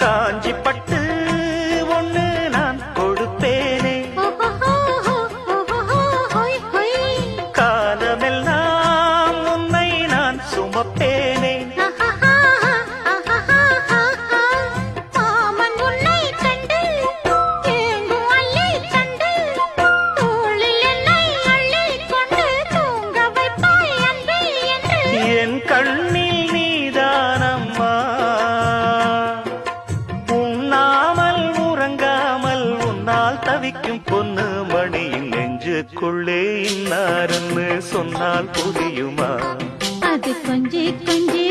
காஞ்சி பட்டு ஒண்ணு நான் கொடுப்பேனே, காலமெல்லாம் உன்னை நான் சுமப்பேனே. என் கண்ணில் நீதானம்மா, உண்ணாமல் உறங்காமல் உன்னால் தவிக்கும் பொண்ணு மணியின் நெஞ்சுக்குள்ளே இன்னாருன்னு சொன்னால் புரியுமா? அது கொஞ்சி கொஞ்சி